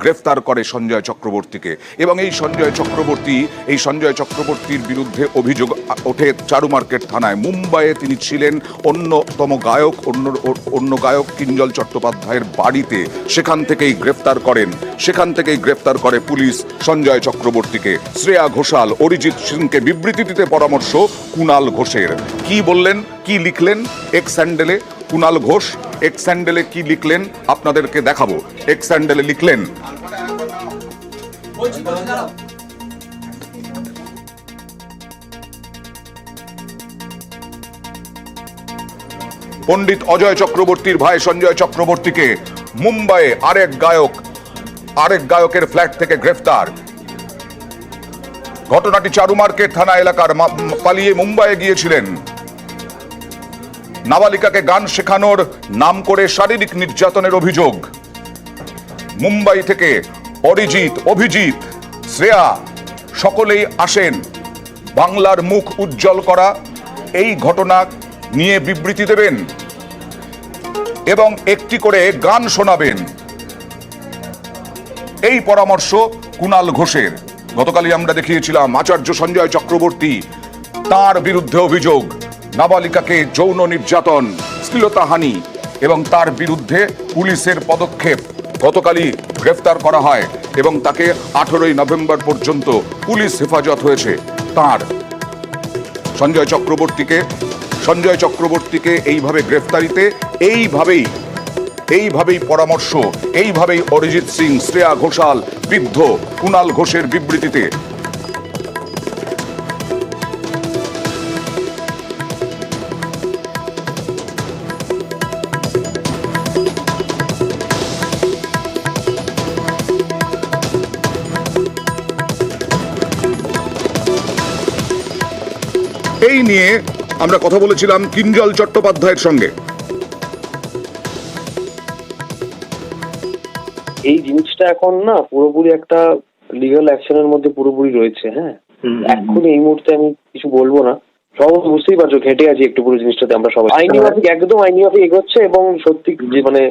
গ্রেফতার করে সঞ্জয় চক্রবর্তীকে। এবং এই সঞ্জয় চক্রবর্তীর বিরুদ্ধে অভিযোগ ওঠে চারু মার্কেট থানায়। মুম্বাইয়ে তিনি ছিলেন অন্যতম গায়ক, অন্য গায়ক কিঞ্জল চট্টোপাধ্যায়ের বাড়িতে। সেখান থেকেই গ্রেফতার করে পুলিশ সঞ্জয় চক্রবর্তীকে। শ্রেয়া ঘোষাল অরিজিৎ সিংকে বিবৃতি দিতে পরামর্শ কুণাল ঘোষের। কি বললেন, কি লিখলেন এক্স হ্যান্ডেলে কুণাল ঘোষ? এক্স হ্যান্ডেলে কি লিখলেন আপনাদেরকে দেখাবো। এক্স হ্যান্ডেলে লিখলেন, পণ্ডিত অজয় চক্রবর্তীর ভাই সঞ্জয় চক্রবর্তীকে মুম্বাইয়ে আরেক গায়কের ফ্ল্যাট থেকে গ্রেফতার। ঘটনাটি চারু মার্কেট থানা এলাকার। পালিয়ে মুম্বাইয়ে গিয়েছিলেন। নাবালিকাকে গান শেখানোর নাম করে শারীরিক নির্যাতনের অভিযোগ। মুম্বাই থেকে অভিজিৎ, শ্রেয়া সকলেই আসেন বাংলার মুখ উজ্জ্বল করা এই ঘটনা নিয়ে বিবৃতি দেবেন এবং একটি করে গান শোনাবেন, এই পরামর্শ কুণাল ঘোষের। গতকালই আমরা দেখিয়েছিলাম আচার্য সঞ্জয় চক্রবর্তী, তার বিরুদ্ধে অভিযোগ নাবালিকাকে যৌন নির্যাতন, শ্লীলতাহানি এবং তার বিরুদ্ধে পুলিশের পদক্ষেপ। গতকালই গ্রেফতার করা হয় এবং তাকে 18ই নভেম্বর পর্যন্ত পুলিশ হেফাজত হয়েছে। তার সঞ্জয় চক্রবর্তীকে এইভাবে গ্রেফতারিতে এইভাবেই পরামর্শ, এইভাবেই অরিজিৎ সিং, শ্রেয়া ঘোষাল বৃদ্ধ কুণাল ঘোষের বিবৃতিতে। এই নিয়ে আমরা কথা বলেছিলাম কিঞ্জল চট্টোপাধ্যায়ের সঙ্গে। এই জিনিসটা এখন না পুরোপুরি একটা লিগ্যাল অ্যাকশনের মধ্যে পুরোপুরি রয়েছে। হ্যাঁ, এখন এই মুহূর্তে আমি কিছু বলবো না। সবাই বুঝতেই পারছো, ঘেটে আছি একটু পুরো জিনিসটাতে। আমরা সবাই একদম আইনি মাফিক এগোচ্ছে এবং সত্যি যে মানে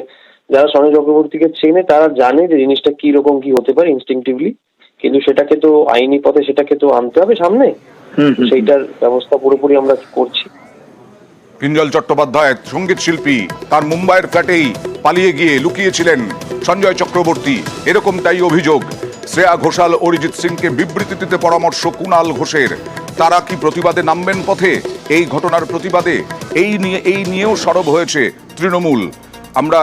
যারা সঞ্জয় চক্রবর্তীকে চেনে তারা জানে যে জিনিসটা কি রকম কি হতে পারে ইনস্টিংটিভলি, কিন্তু সেটাকে তো আইনি পথে সেটাকে তো আনতে হবে সামনে। সেইটার ব্যবস্থা পুরোপুরি আমরা করছি। কিঞ্জল চট্টোপাধ্যায় সঙ্গীত শিল্পী, তার মুম্বাইয়ের ফ্ল্যাটেই পালিয়ে গিয়ে লুকিয়েছিলেন সঞ্জয় চক্রবর্তী, এরকমটাই অভিযোগ। শ্রেয়া ঘোষাল অরিজিৎ সিংকে বিবৃতি দিতে পরামর্শ কুণাল ঘোষের। তারা কি প্রতিবাদে নামবেন পথে? এই ঘটনার প্রতিবাদে এই নিয়েও সরব হয়েছে তৃণমূল। আমরা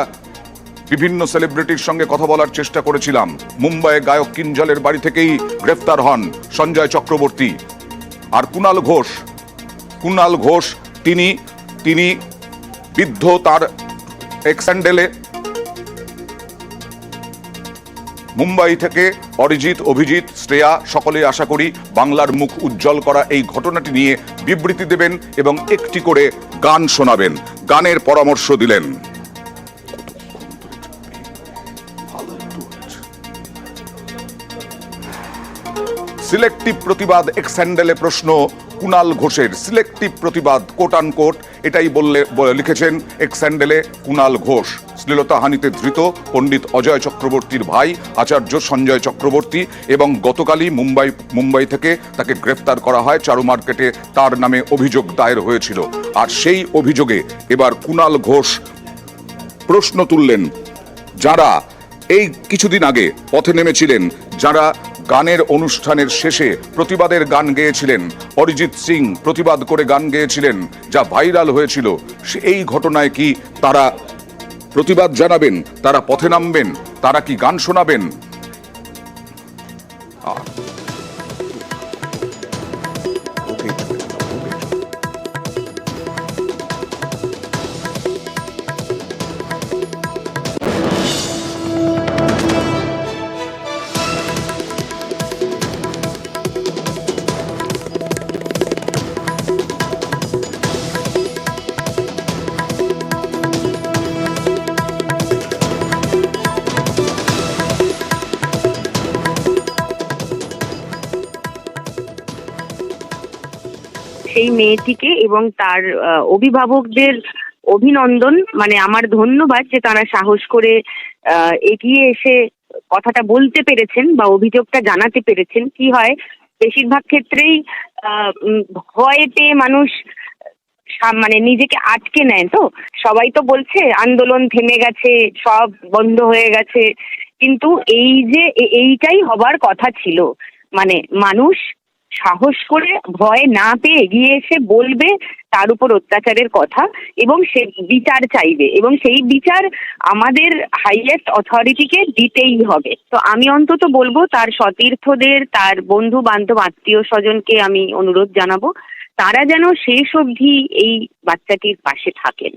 বিভিন্ন সেলিব্রিটির সঙ্গে কথা বলার চেষ্টা করেছিলাম। মুম্বাইয়ে গায়ক কিঞ্জলের বাড়ি থেকেই গ্রেফতার হন সঞ্জয় চক্রবর্তী। আর কুণাল ঘোষ তিনি বৃদ্ধ, তার এক্স হ্যান্ডেলে। মুম্বাই থেকে অভিজিৎ, শ্রেয়া সকলে আশা করি বাংলার মুখ উজ্জ্বল করা এই ঘটনাটি নিয়ে বিবৃতি দেবেন এবং একটি করে গান শোনাবেন। গানের পরামর্শ দিলেন। সিলেক্টিভ প্রতিবাদ এক্স হ্যান্ডেলে প্রশ্ন কুণাল ঘোষের। সিলেক্টিভ প্রতিবাদ কোট আনকোট, এটাই লিখেছেন এক্স হ্যান্ডেলে কুণাল ঘোষ। শ্লীলতাহানিতে ধৃত পণ্ডিত অজয় চক্রবর্তীর ভাই আচার্য সঞ্জয় চক্রবর্তী এবং গতকালই মুম্বাই থেকে তাকে গ্রেফতার করা হয়। চারু মার্কেটে তার নামে অভিযোগ দায়ের হয়েছিল। আর সেই অভিযোগে এবার কুণাল ঘোষ প্রশ্ন তুললেন, যারা এই কিছুদিন আগে পথে নেমেছিলেন, যারা গানের অনুষ্ঠানের শেষে প্রতিবাদের গান গেয়েছিলেন, অরিজিৎ সিং প্রতিবাদ করে গান গেয়েছিলেন যা ভাইরাল হয়েছিল, এই ঘটনায় কি তারা প্রতিবাদ জানাবেন? তারা পথে নামবেন? তারা কি গান শোনাবেন? সেই মেয়েটিকে এবং তার অভিভাবকদের অভিনন্দন, মানে আমার ধন্যবাদ যে তারা সাহস করে এগিয়ে এসে কথাটা বলতে পেরেছেন বা অভিযোগটা জানাতে পেরেছেন। কি হয়, বেশিরভাগ ক্ষেত্রেই ভয় পেয়ে মানুষ মানে নিজেকে আটকে নেয়। তো সবাই তো বলছে আন্দোলন থেমে গেছে, সব বন্ধ হয়ে গেছে, কিন্তু এই যে এইটাই হবার কথা ছিল। মানে মানুষ সাহস করে ভয় না পেয়ে এগিয়ে এসে বলবে তার উপর অত্যাচারের কথা, এবং সে বিচার চাইবে, এবং সেই বিচার আমাদের হাইয়েস্ট অথরিটিকে দিতেই হবে। তো আমি অন্তত বলবো তার সতীর্থদের, তার বন্ধু বান্ধব আত্মীয় স্বজনকে আমি অনুরোধ জানাবো তারা যেন শেষ অবধি এই বাচ্চাটির পাশে থাকেন।